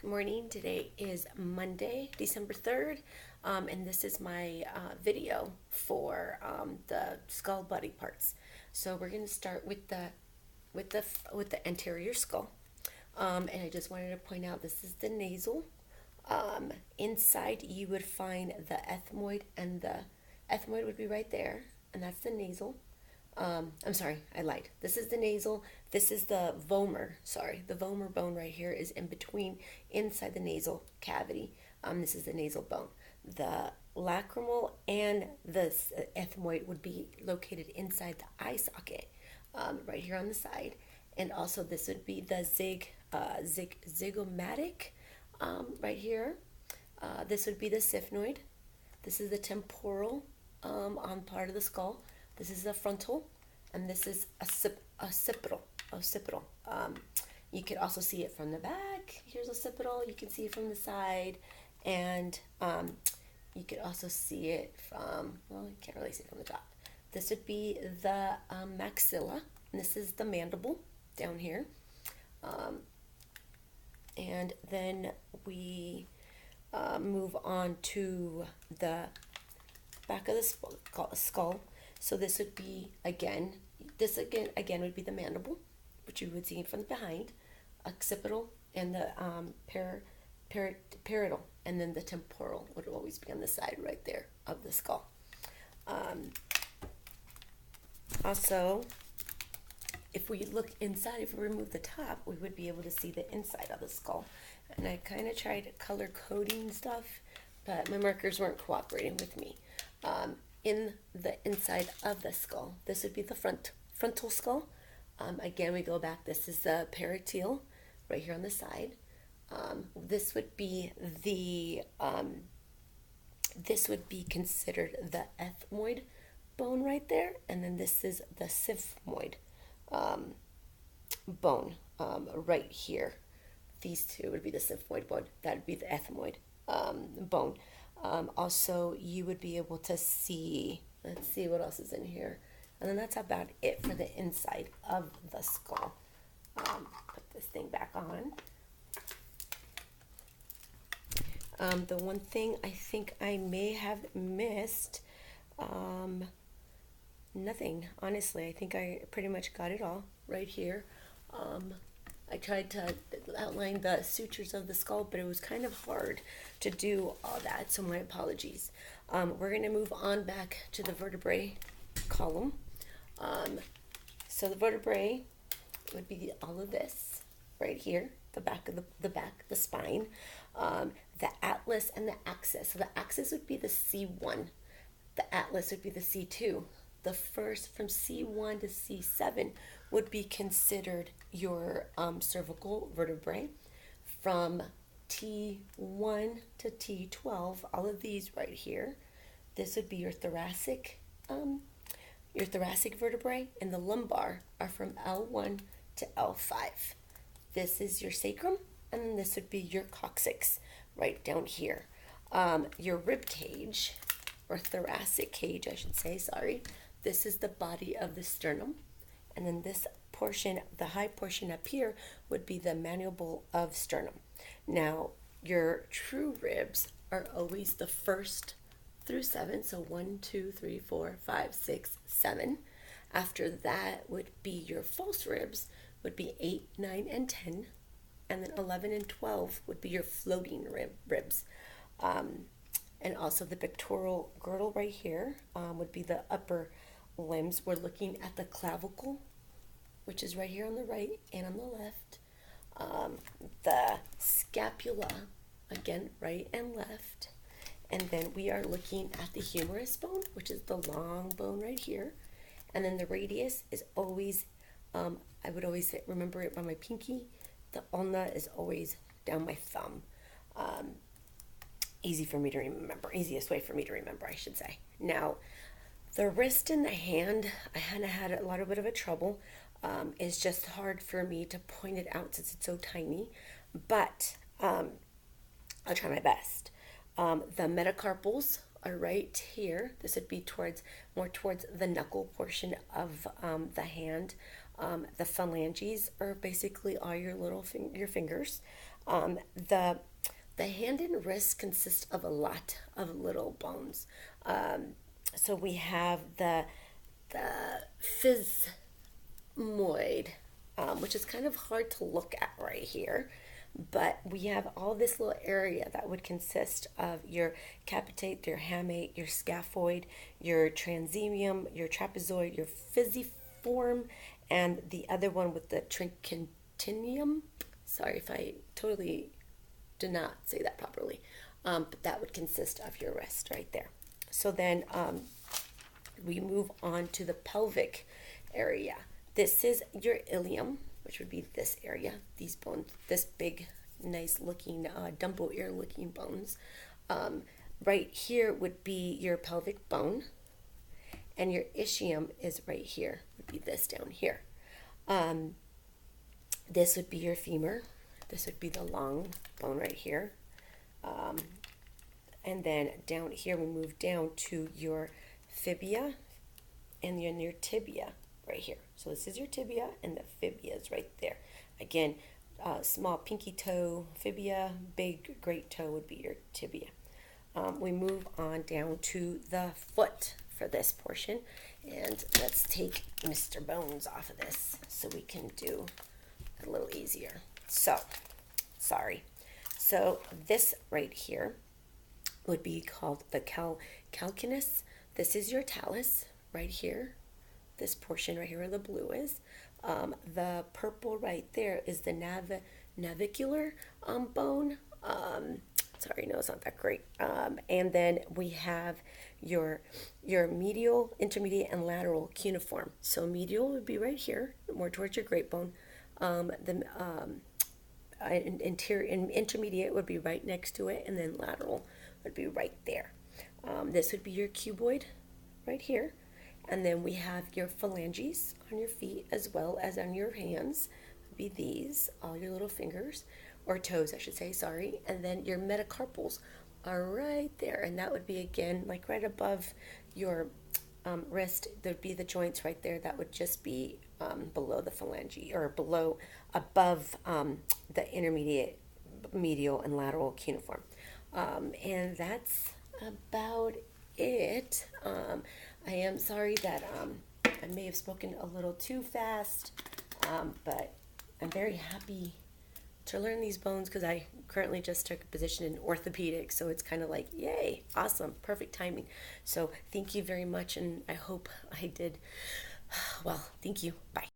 Good morning. Today is Monday, December 3rd, and this is my video for the skull body parts. So we're going to start with the anterior skull. And I just wanted to point out this is the nasal. Inside you would find the ethmoid, and the ethmoid would be right there, and that's the nasal. I'm sorry, I lied. This is the nasal. This is the vomer. Sorry, the vomer bone right here is in between, inside the nasal cavity. This is the nasal bone. The lacrimal and the ethmoid would be located inside the eye socket, right here on the side. And also, this would be the zygomatic, right here. This would be the syphnoid. This is the temporal, on part of the skull. This is the frontal, and this is occipital. Occipital. You can also see it from the back. Here's occipital. You can see it from the side, and you could also see it from, well, you can't really see it from the top. This would be the maxilla, and this is the mandible down here. And then we move on to the back of the skull. So this would be again would be the mandible, which you would see from behind, occipital, and the parietal, and then the temporal would always be on the side right there of the skull. Also, if we look inside, if we remove the top, we would be able to see the inside of the skull. And I kind of tried color coding stuff, but my markers weren't cooperating with me. In the inside of the skull, this would be the frontal skull. Again, we go back. This is the parietal, right here on the side. This would be considered the ethmoid bone right there, and then this is the sigmoid bone, right here. These two would be the sigmoid bone. That would be the ethmoid bone. Also, you would be able to see, let's see what else is in here. And then that's about it for the inside of the skull. Put this thing back on. The one thing I think I may have missed, nothing. Honestly, I think I pretty much got it all right here. I tried to outline the sutures of the skull, but it was kind of hard to do all that, so my apologies. We're going to move on back to the vertebrae column. So the vertebrae would be all of this right here, the back of the spine, the atlas and the axis. So the axis would be the C1, the atlas would be the C2. The first from C1 to C7 would be considered your cervical vertebrae. From T1 to T12, all of these right here, this would be your thoracic vertebrae, and the lumbar are from L1 to L5. This is your sacrum, and this would be your coccyx right down here. Your rib cage, or thoracic cage, I should say, sorry. This is the body of the sternum, and then this portion, the high portion up here, would be the mandible of sternum. Now, your true ribs are always the first through 7, so 1, 2, 3, 4, 5, 6, 7. After that would be your false ribs, would be 8, 9, and 10, and then 11 and 12 would be your floating ribs. And also the pectoral girdle right here would be the upper limbs. We're looking at the clavicle, which is right here on the right and on the left. The scapula, again, right and left. And then we are looking at the humerus bone, which is the long bone right here. And then the radius is always, I would always say, remember it by my pinky. The ulna is always down my thumb. Easy for me to remember, easiest way for me to remember, I should say. Now, the wrist and the hand, I kind of had a little bit of a trouble. It's just hard for me to point it out since it's so tiny, but I'll try my best. The metacarpals are right here. This would be more towards the knuckle portion of the hand. The phalanges are basically all your fingers. The hand and wrist consist of a lot of little bones. So we have the physmoid, which is kind of hard to look at right here. But we have all this little area that would consist of your capitate, your hamate, your scaphoid, your transemium, your trapezoid, your physiform, and the other one with the trichinellum. Sorry if I totally did not say that properly. But that would consist of your wrist right there. So then we move on to the pelvic area. This is your ilium, which would be this area, these bones, this big, nice looking Dumbo ear looking bones. Right here would be your pelvic bone, and your ischium is right here, would be this down here. This would be your femur. This would be the long bone right here. And then down here, we move down to your fibia and your tibia right here. So this is your tibia, and the fibia is right there. Again, small pinky toe, fibia, big great toe would be your tibia. We move on down to the foot for this portion, and let's take Mr. Bones off of this so we can do it a little easier. So, sorry. So this right here would be called the calcaneus. This is your talus right here. This portion right here where the blue is. The purple right there is the navicular bone. Sorry, no, it's not that great. And then we have your medial, intermediate, and lateral cuneiform. So medial would be right here, more towards your great bone. Intermediate would be right next to it, and then lateral would be right there. This would be your cuboid right here. And then we have your phalanges on your feet as well as on your hands. Would be these, all your little fingers, or toes, I should say, sorry. And then your metacarpals are right there. And that would be, again, like right above your wrist. There'd be the joints right there. That would just be below the phalange, or above the intermediate, medial, and lateral cuneiform. And that's about it. I am sorry that I may have spoken a little too fast, but I'm very happy to learn these bones because I currently just took a position in orthopedics, so it's kind of like, yay, awesome, perfect timing. So thank you very much, and I hope I did well. Thank you. Bye.